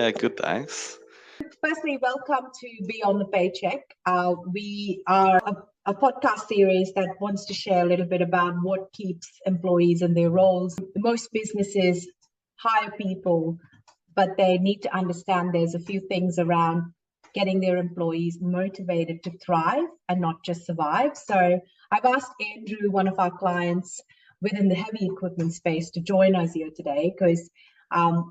Yeah, good, thanks. Firstly, welcome to Beyond the Paycheck. We are a podcast series that wants to share a little bit about what keeps employees in their roles. Most businesses hire people, but they need to understand there's a few things around getting their employees motivated to thrive and not just survive. So I've asked Andrew, one of our clients within the heavy equipment space, to join us here today because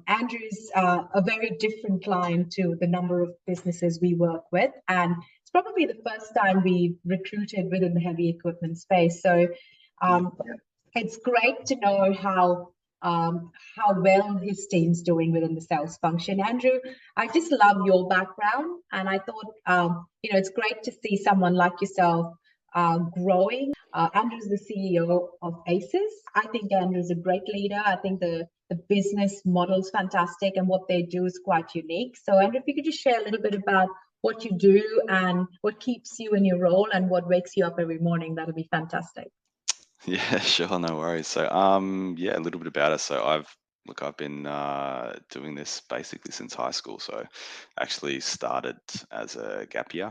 Andrew's a very different client to the number of businesses we work with. And it's probably the first time we recruited within the heavy equipment space. So it's great to know how well his team's doing within the sales function. Andrew, I just love your background, and I thought it's great to see someone like yourself growing. Andrew's the CEO of ACES. I think Andrew's a great leader. I think the business model is fantastic, and what they do is quite unique. So, Andrew, if you could just share a little bit about what you do and what keeps you in your role and what wakes you up every morning, that'll be fantastic. Yeah, sure, no worries. So, yeah, a little bit about us. So, I've been doing this basically since high school. So, actually started as a gap year,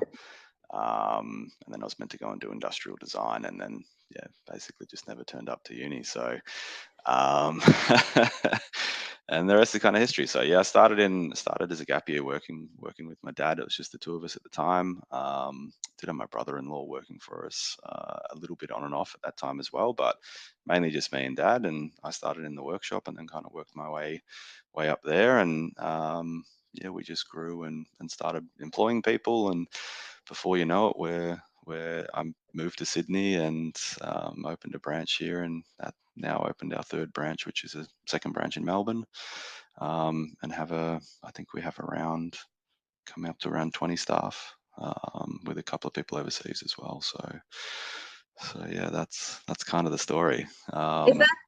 and then I was meant to go and do industrial design, and then yeah, basically just never turned up to uni. So, um, and the rest is kind of history. So yeah, I started as a gap year working with my dad. It was just the two of us at the time. Did have my brother-in-law working for us a little bit on and off at that time as well, but mainly just me and dad. And I started in the workshop and then kind of worked my way up there. And yeah, we just grew and started employing people. And before you know it, where I moved to Sydney and opened a branch here, and that now opened our third branch, which is a second branch in Melbourne, and I think we have coming up to around 20 staff, with a couple of people overseas as well. So yeah, that's kind of the story.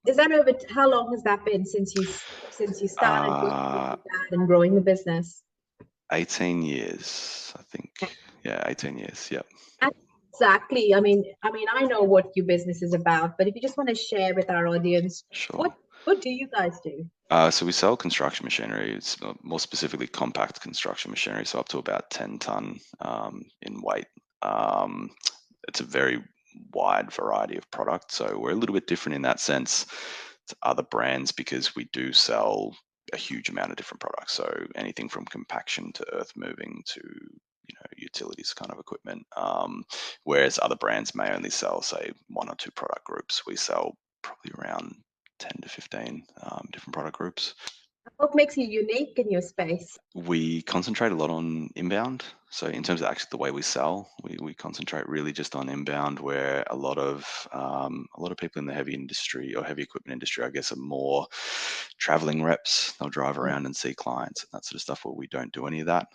Is that over? How long has that been since you started working with Uh, your dad and growing the business? 18 years, I think. Yeah, 18 years. Yep. Exactly. I know what your business is about, but if you just want to share with our audience, Sure. what do you guys do? So we sell construction machinery. It's more specifically compact construction machinery, so up to about 10 ton in weight. Um, it's a very wide variety of products. So we're a little bit different in that sense to other brands because we do sell a huge amount of different products. So anything from compaction to earth moving to utilities kind of equipment. Whereas other brands may only sell, say, one or two product groups. We sell probably around 10 to 15 different product groups. What makes you unique in your space? We concentrate a lot on inbound. So in terms of actually the way we sell, we concentrate really just on inbound, where a lot of people in the heavy industry or heavy equipment industry, I guess, are more traveling reps. They'll drive around and see clients and that sort of stuff. Where we don't do any of that.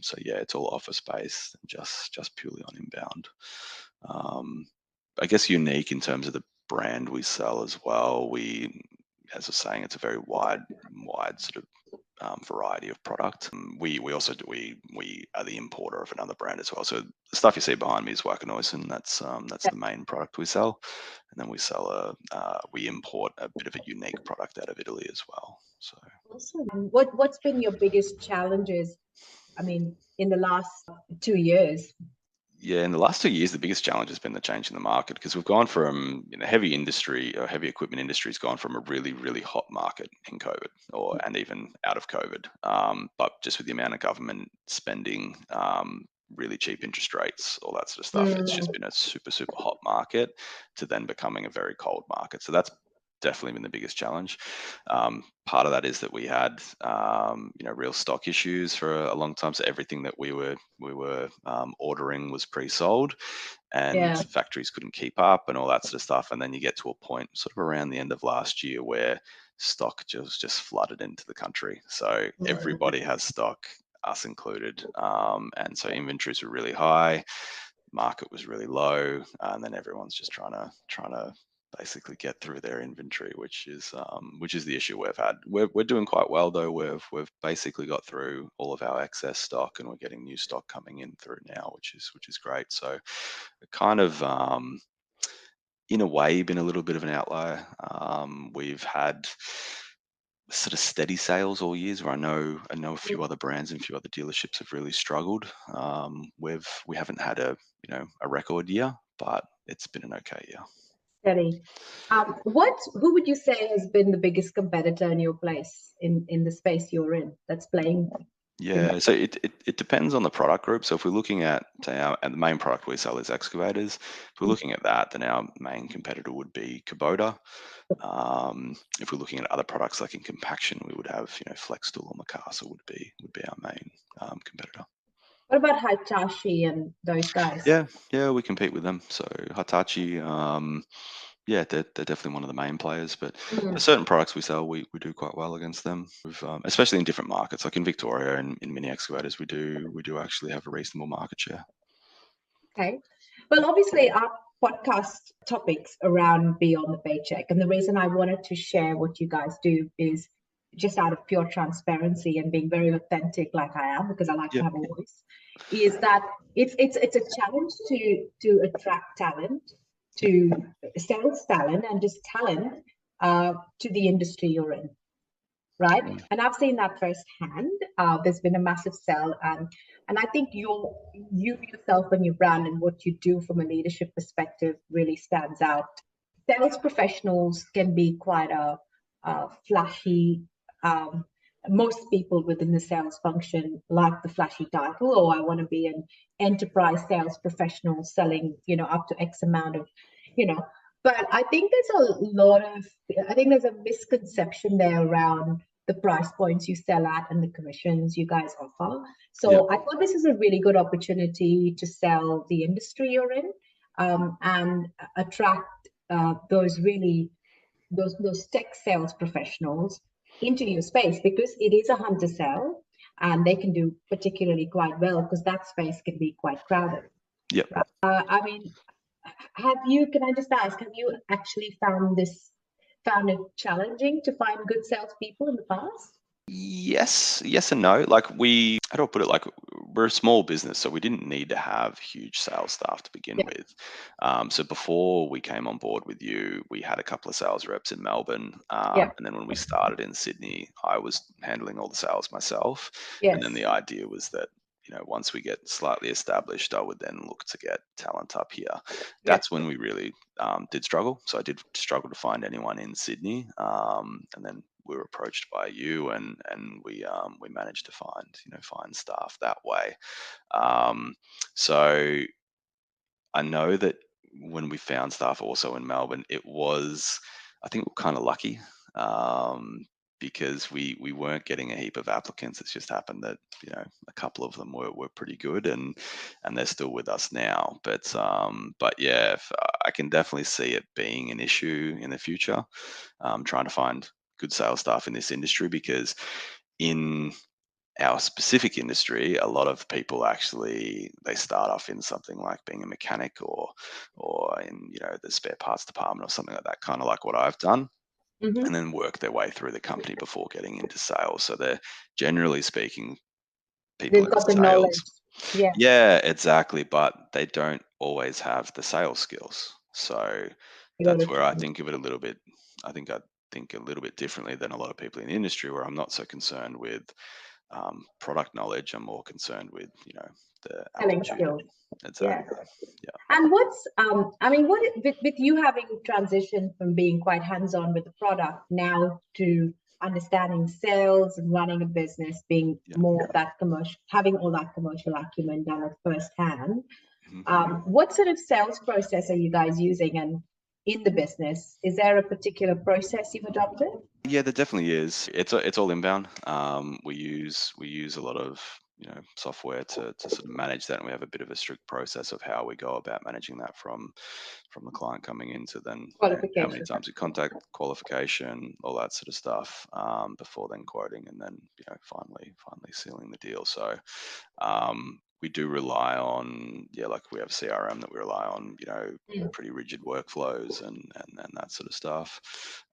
So yeah, it's all office based, just purely on inbound. I guess unique in terms of the brand we sell as well. As I was saying, it's a very wide sort of variety of product. We also do we are the importer of another brand as well. So the stuff you see behind me is Wackanoisin. That's the main product we sell, and then we import a bit of a unique product out of Italy as well. So Awesome. What's been your biggest challenges? In the last 2 years. yeah, in the last 2 years, the biggest challenge has been the change in the market because we've gone from heavy industry or heavy equipment industry has gone from a really, really hot market in COVID and even out of COVID. But just with the amount of government spending, really cheap interest rates, all that sort of stuff, it's just been a super, super hot market to then becoming a very cold market. So that's definitely been the biggest challenge. Part of that is that we had real stock issues for a long time. So everything that we were ordering was pre-sold, and factories couldn't keep up and all that sort of stuff. And then you get to a point sort of around the end of last year where stock just flooded into the country. So everybody has stock, us included, and so inventories were really high, market was really low, and then everyone's just trying to basically get through their inventory, which is the issue we've had. We're doing quite well though. We've basically got through all of our excess stock, and we're getting new stock coming in through now, which is great. So kind of in a way been a little bit of an outlier. We've had sort of steady sales all years, where I know a few other brands and a few other dealerships have really struggled. We haven't had a record year, but it's been an okay year. Steady. Who would you say has been the biggest competitor in your place in the space you're in that's playing in Yeah, so it depends on the product group. So if we're looking at, say, and the main product we sell is excavators. If we're that? looking at that, then our main competitor would be Kubota. If we're looking at other products like in compaction, we would have, Flextool or Mikasa would be our main competitor. What about Hitachi and those guys? Yeah, we compete with them. So Hitachi, yeah, they're definitely one of the main players. But Mm, certain products we sell, we do quite well against them. Especially in different markets, like in Victoria and in mini excavators, we do actually have a reasonable market share. okay. Well, obviously, our podcast topics around Beyond the Paycheck. And the reason I wanted to share what you guys do is just out of pure transparency and being very authentic, like I am, because I like to Yep. have a voice, is that it's a challenge to attract talent, to sales talent, and just talent to the industry you're in, right? Mm. And I've seen that firsthand. There's been a massive sell, and I think you yourself and your brand and what you do from a leadership perspective really stands out. Sales professionals can be quite a flashy. Um, Most people within the sales function like the flashy title, or I want to be an enterprise sales professional selling, up to X amount of, you know. But I think I think there's a misconception there around the price points you sell at and the commissions you guys offer. Yep. So I thought this is a really good opportunity to sell the industry you're in, and attract those tech sales professionals into your space, because it is a hunter sell and they can do particularly quite well because that space can be quite crowded. Yep. I mean, can I just ask, have you actually found it challenging to find good salespeople in the past? Yes and no. How do I put it? Like, we're a small business, so we didn't need to have huge sales staff to begin Yeah, with. So before we came on board with you, we had a couple of sales reps in Melbourne, yeah, and then when we started in Sydney, I was handling all the sales myself. And then yes, the idea was that, once we get slightly established, I would then look to get talent up here. yeah, That's when we really did struggle. So I did struggle to find anyone in Sydney, and then we were approached by you, and we managed to find staff that way. Um, so I know that when we found staff also in Melbourne, I think we're kind of lucky, um, because we weren't getting a heap of applicants. It's just happened that, a couple of them were pretty good, and they're still with us now. But yeah, I can definitely see it being an issue in the future, trying to find good sales staff in this industry, because in our specific industry, a lot of people actually, they start off in something like being a mechanic, or in, the spare parts department or something like that, kind of like what I've done, and hmm then work their way through the company before getting into sales. So they're, generally speaking, people they've in got the knowledge. sales. Yeah, Yeah, exactly, but they don't always have the sales skills. So you got that's to where I train. think of it a little bit. I think a little bit differently than a lot of people in the industry, where I'm not so concerned with product knowledge. I'm more concerned with, the Selling aptitude. skills. Yeah. Exactly. Yeah. And I mean, with you having transitioned from being quite hands-on with the product now to understanding sales and running a business, being Yeah. more of that commercial, having all that commercial acumen done at firsthand, Mhm. what sort of sales process are you guys using? And in the business, is there a particular process you've adopted? Yeah, there definitely is. It's all inbound. We use a lot of, software to sort of manage that, and we have a bit of a strict process of how we go about managing that, from the client coming in to then, how many Qualification. times we contact, qualification, all that sort of stuff, before then quoting, and then, finally sealing the deal. So we do rely on, yeah, like we have CRM that we rely on, Mm. pretty rigid workflows, and that sort of stuff.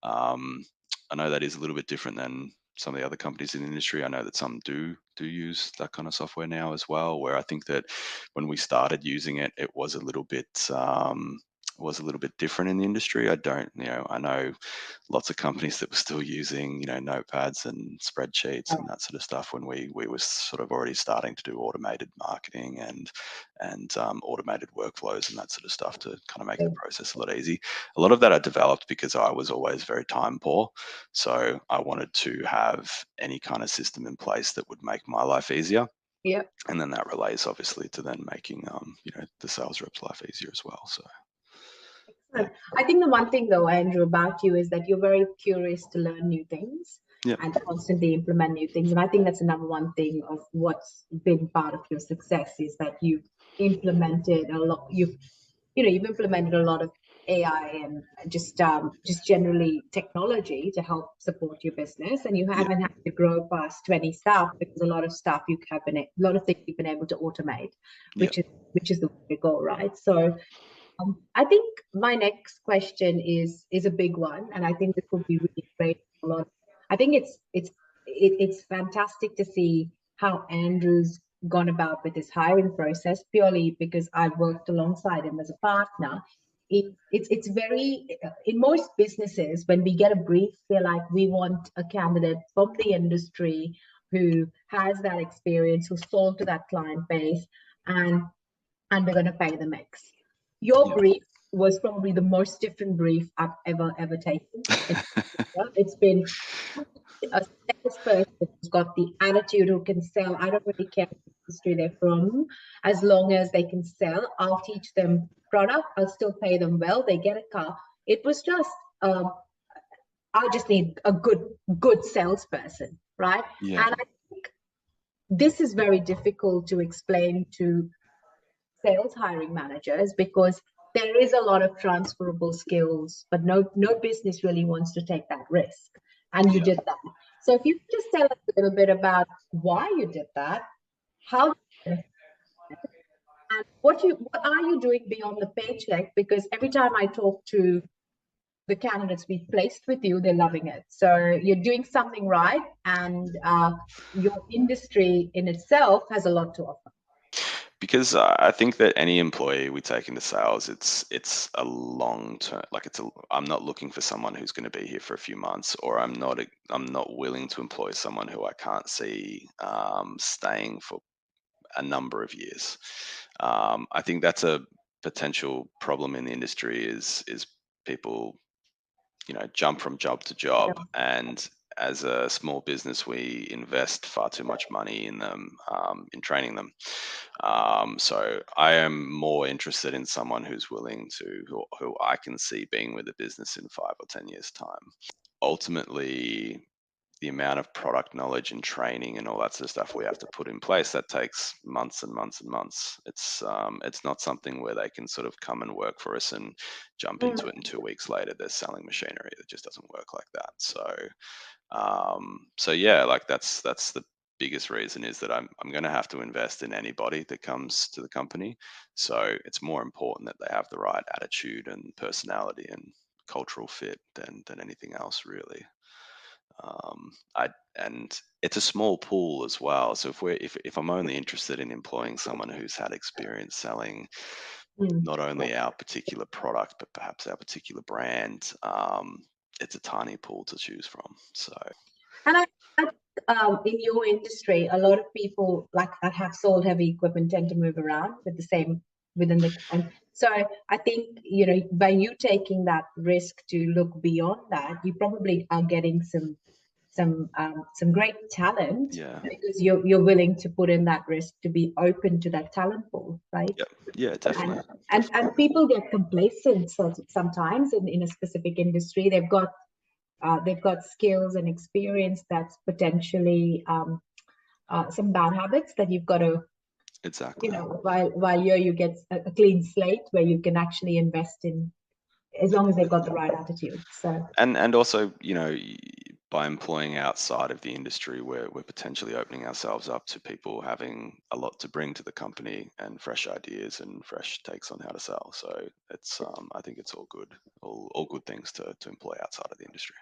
Um, I know that is a little bit different than some of the other companies in the industry. I know that some do use that kind of software now as well. Where I think that when we started using it, it was a little bit. was a little bit different in the industry. I don't, I know lots of companies that were still using, notepads and spreadsheets and that sort of stuff when we were sort of already starting to do automated marketing and automated workflows and that sort of stuff to kind of make the process a lot easy. A lot of that I developed because I was always very time poor. So I wanted to have any kind of system in place that would make my life easier. Yeah. And then that relates obviously to then making, the sales rep's life easier as well. So. Yeah. I think the one thing though, Andrew, about you is that you're very curious to learn new things and constantly implement new things. And I think that's the number one thing of what's been part of your success is that you've implemented a lot. You've implemented a lot of AI and just generally technology to help support your business. And you haven't had to grow past 20 staff because a lot of stuff a lot of things you've been able to automate, which is the way to go, right? So. I think my next question is a big one, and I think this would be really great. I think it's fantastic to see how Andrew's gone about with his hiring process, purely because I've worked alongside him as a partner. It's very in most businesses when we get a brief, we're like, we want a candidate from the industry who has that experience, who's sold to that client base, and we're going to pay them X. Your brief was probably the most different brief I've ever taken. It's been a salesperson who's got the attitude, who can sell. I don't really care what industry they're from, as long as they can sell. I'll teach them product. I'll still pay them well. They get a car. It was just, I just need a good salesperson, right? Yeah. And I think this is very difficult to explain to sales hiring managers because there is a lot of transferable skills, but no business really wants to take that risk. And you did that. So if you could just tell us a little bit about why you did that, how, and what are you doing beyond the paycheck? Because every time I talk to the candidates we've placed with you, they're loving it. So you're doing something right, and your industry in itself has a lot to offer. Because I think that any employee we take into sales, it's a long term. Like I'm not looking for someone who's going to be here for a few months, or I'm not willing to employ someone who I can't see staying for a number of years. I think that's a potential problem in the industry is people jump from job to job, and as a small business we invest far too much money in them, in training them. So I am more interested in someone who's willing to who I can see being with the business in 5 or 10 years time. Ultimately, the amount of product knowledge and training and all that sort of stuff we have to put in place, that takes months and months and months. It's not something where they can sort of come and work for us and jump into it and 2 weeks later they're selling machinery. It just doesn't work like that. So yeah, like that's the biggest reason, is that I'm going to have to invest in anybody that comes to the company. So it's more important that they have the right attitude and personality and cultural fit than anything else, really. And it's a small pool as well. So if I'm only interested in employing someone who's had experience selling not only our particular product but perhaps our particular brand, it's a tiny pool to choose from. So. And in your industry, a lot of people like that have sold heavy equipment tend to move around with the same within the. And so I think by you taking that risk to look beyond that, you probably are getting some great talent, because you're willing to put in that risk to be open to that talent pool, right? Yeah, definitely. And people get complacent sometimes in a specific industry. They've got skills and experience that's potentially some bad habits that you've got to, exactly, while you get a clean slate where you can actually invest in, as long as they've got the right attitude. So and also by employing outside of the industry, we're potentially opening ourselves up to people having a lot to bring to the company and fresh ideas and fresh takes on how to sell. So it's I think it's all good, all good things to employ outside of the industry.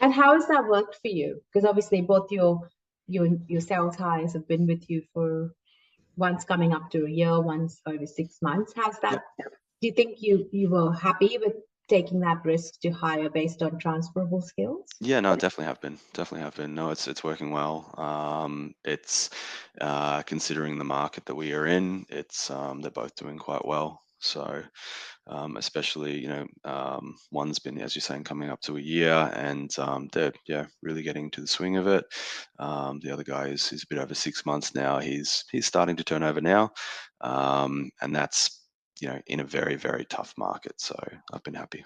And how has that worked for you? Because obviously both your sales hires have been with you for, one's coming up to a year, one's over 6 months. How's that? Do you think you were happy with taking that risk to hire based on transferable skills? Yeah, no, definitely have been. Definitely have been. No, it's working well. It's considering the market that we are in, it's they're both doing quite well. So especially one's been, as you're saying, coming up to a year, and they're really getting to the swing of it. The other guy is a bit over 6 months now. He's starting to turn over now, and that's in a very very tough market. So I've been happy.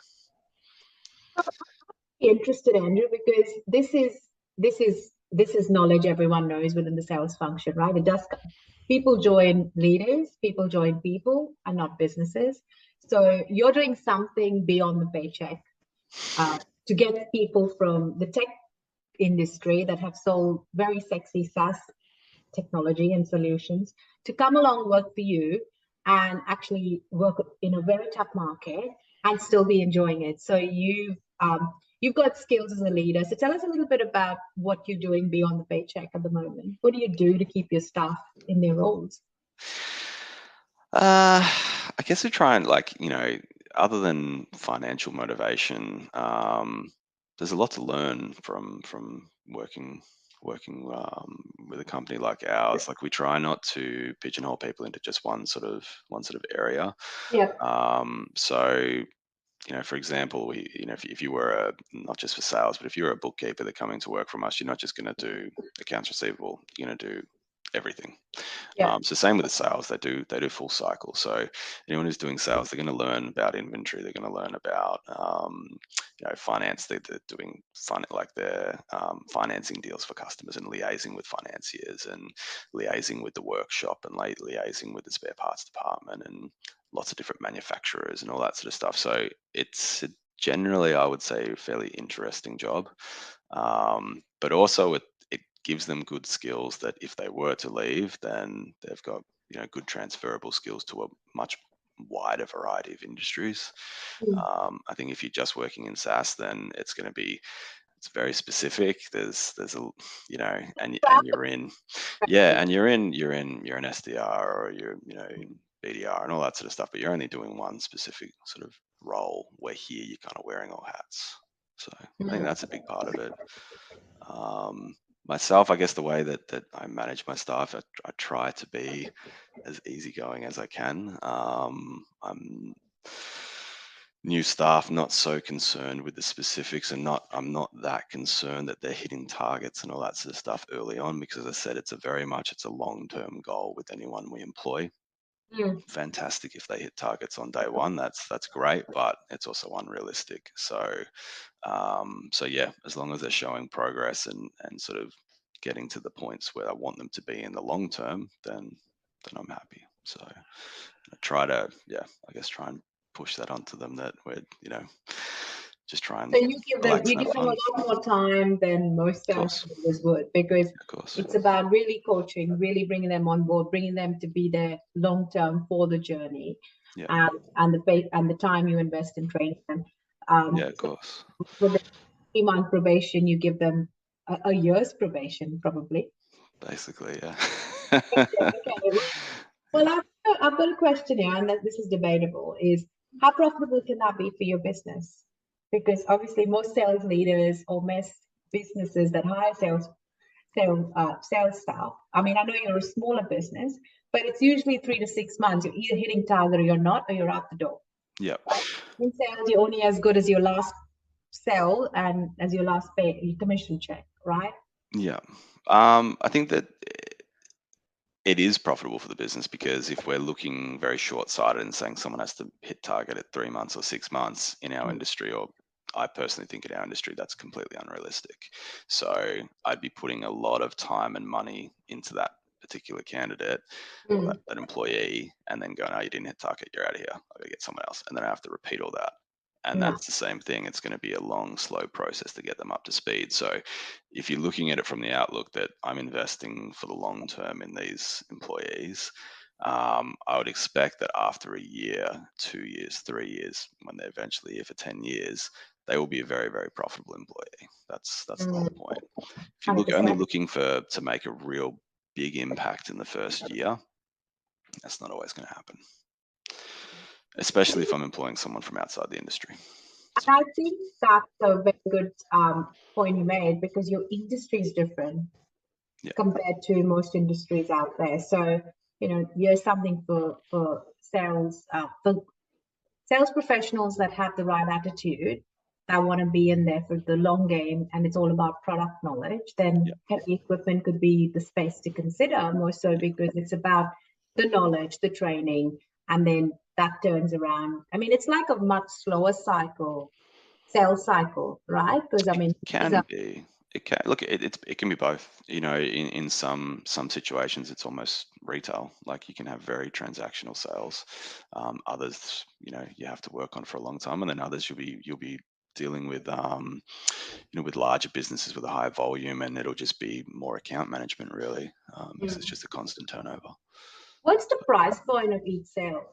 Interested, Andrew, because this is knowledge everyone knows within the sales function, right? It does. People join leaders, people join people, and not businesses. So you're doing something beyond the paycheck to get people from the tech industry that have sold very sexy SaaS technology and solutions to come along work for you and actually work in a very tough market and still be enjoying it. So you've got skills as a leader. So tell us a little bit about what you're doing beyond the paycheck at the moment. What do you do to keep your staff in their roles? I guess we try and, other than financial motivation, there's a lot to learn from working with a company like ours. Like, we try not to pigeonhole people into just one sort of area. Yeah, So for example, if you were not just for sales, but if you're a bookkeeper that coming to work from us, you're not just going to do accounts receivable. You're going to do everything. yeah, So same with the sales, they do full cycle. So anyone who's doing sales, they're going to learn about inventory. They're going to learn about finance. They're doing like they're financing deals for customers and liaising with financiers and liaising with the workshop and liaising with the spare parts department and lots of different manufacturers and all that sort of stuff. So it's generally, I would say, a fairly interesting job, but also it gives them good skills that if they were to leave, then they've got good transferable skills to a much wider variety of industries. mm, I think if you're just working in SaaS, then it's very specific. There's a and you're in yeah, and you're in SDR, or you're in BDR and all that sort of stuff, but you're only doing one specific sort of role, where here you're kind of wearing all hats. So I think that's a big part of it. Um, Myself, I guess the way that I manage my staff, I try to be as easygoing as I can. I'm new staff, not so concerned with the specifics, and I'm not that concerned that they're hitting targets and all that sort of stuff early on, because, as I said, it's a long-term goal with anyone we employ. mm. Fantastic if they hit targets on day one. That's great, but it's also unrealistic. So yeah, as long as they're showing progress and sort of getting to the points where I want them to be in the long term, then I'm happy. So I try to, I guess, try and push that onto them, that we're just try and So you give them relax you and have give them fun. a lot more time than most Of sales course, leaders would, because of course. it's about really coaching, really bringing them on board, bringing them to be there long term for the journey, Yeah, and the time you invest in training them. yeah, of So course. for the 3 month probation, you give them a year's probation, probably. Basically, yeah. Okay, okay. Well, I've got a question here, and this is debatable, is how profitable can that be for your business? Because obviously most sales leaders or most businesses that hire sales staff, I mean, I know you're a smaller business, but it's usually 3 to 6 months. You're either hitting target or you're not, or you're out the door. Yep. Right? In sales, you're only as good as your last sell and as your last pay, your commission check, right? Yeah. I think that it is profitable for the business, because if we're looking very short-sighted and saying someone has to hit target at 3 months or 6 months in our Mm, industry, or I personally think in our industry, that's completely unrealistic. So I'd be putting a lot of time and money into that particular candidate, or mm, that employee, and then going, "Oh, you didn't hit target, you're out of here. I got to get someone else," and then I have to repeat all that. And yeah. that's the same thing. It's going to be a long, slow process to get them up to speed. So if you're looking at it from the outlook that I'm investing for the long term in these employees, I would expect that after a year, 2 years, 3 years, when they're eventually here for 10 years, they will be a very, very profitable employee. That's the Mm, whole point. If you're only 100%. looking to make a real big impact in the first year, that's not always going to happen. especially if I'm employing someone from outside the industry. And I think that's a very good point you made, because your industry is different compared to most industries out there. So, here's something for sales, for sales professionals that have the right attitude, that want to be in there for the long game, and it's all about product knowledge, then heavy equipment could be the space to consider, more so because it's about the knowledge, the training, and then that turns around. I mean, it's like a much slower sales cycle, right? Because I mean, Can be. It can look. It can be both. In some situations, it's almost retail. Like you can have very transactional sales. Others, you have to work on for a long time, and then others you'll be dealing with with larger businesses with a high volume, and it'll just be more account management really, because it's just a constant turnover. What's the price point of each sale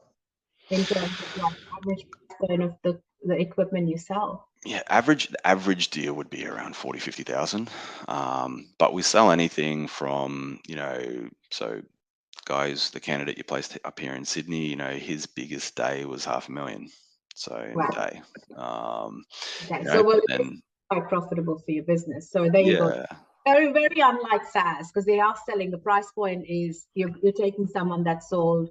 in terms of like average price point of the equipment you sell? Yeah, the average deal would be around 40-50,000. But we sell anything from, so guys, the candidate you placed up here in Sydney, his biggest day was 500,000. So in a Wow. day. Okay. So But it's then quite profitable for your business. So there you go. yeah, Very, very unlike SaaS, because they are selling, the price point is you're taking someone that sold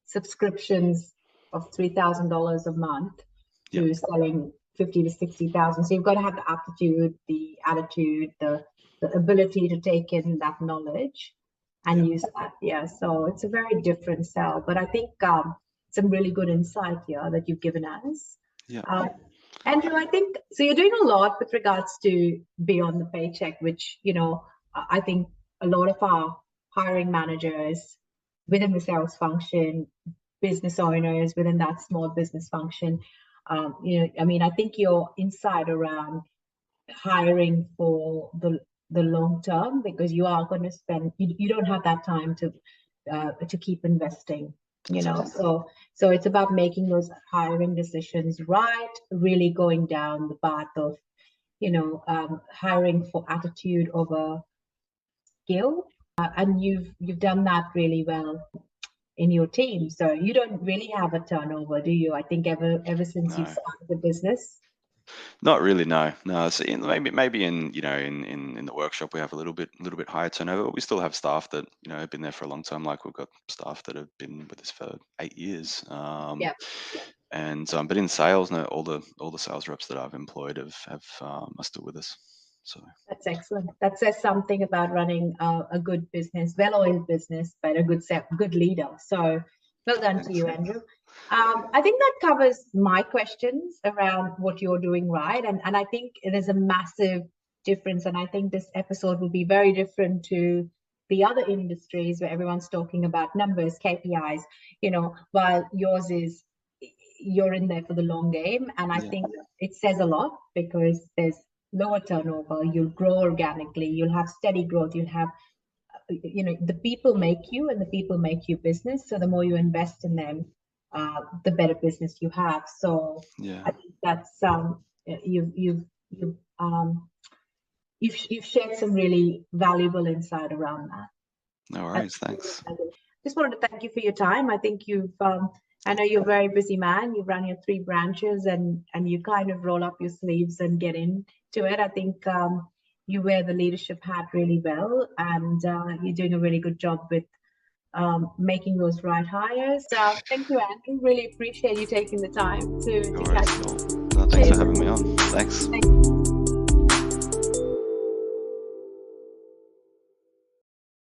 subscriptions of $3,000 a month yeah, to selling 50 to 60,000. So you've got to have the aptitude, the attitude, the ability to take in that knowledge yeah, and use that. Yeah. So it's a very different sell. But I think some really good insight here that you've given us. yeah, Andrew, I think so. You're doing a lot with regards to beyond the paycheck, which, I think a lot of our hiring managers within the sales function, business owners within that small business function, I mean, I think your insight around hiring for the long term, because you are going to spend, you don't have that time to keep investing, that's right. so it's about making those hiring decisions right, really going down the path of hiring for attitude over skill, and you've done that really well in your team. So you don't really have a turnover, do you? I think ever since you've No. started the business. Not really, no. No, so maybe in, in the workshop we have a little bit higher turnover, but we still have staff that, have been there for a long time. Like we've got staff that have been with us for 8 years. Yeah. And but in sales, no, all the sales reps that I've employed have are still with us. So That's excellent. That says something about running a good business, well-oiled business, but a good leader. So well done to thanks. you, Andrew. I think that covers my questions around what you're doing right. And I think there's a massive difference. And I think this episode will be very different to the other industries where everyone's talking about numbers, KPIs, while yours is you're in there for the long game. And I Yeah, think it says a lot, because there's lower turnover, you'll grow organically, you'll have steady growth, you'll have, the people make you, and the people make you business. So the more you invest in them, the better business you have. So yeah. I think that's you've um, you've shared some really valuable insight around that. No That's worries. Thanks. just wanted to thank you for your time. I think I know you're a very busy man. You run your 3 branches, and you kind of roll up your sleeves and get into it. I think you wear the leadership hat really well, and you're doing a really good job with making those right hires. Thank you, Andrew. Really appreciate you taking the time to No chat. worries at all. No, thanks for Cheers. having me on. Thanks. Thank you.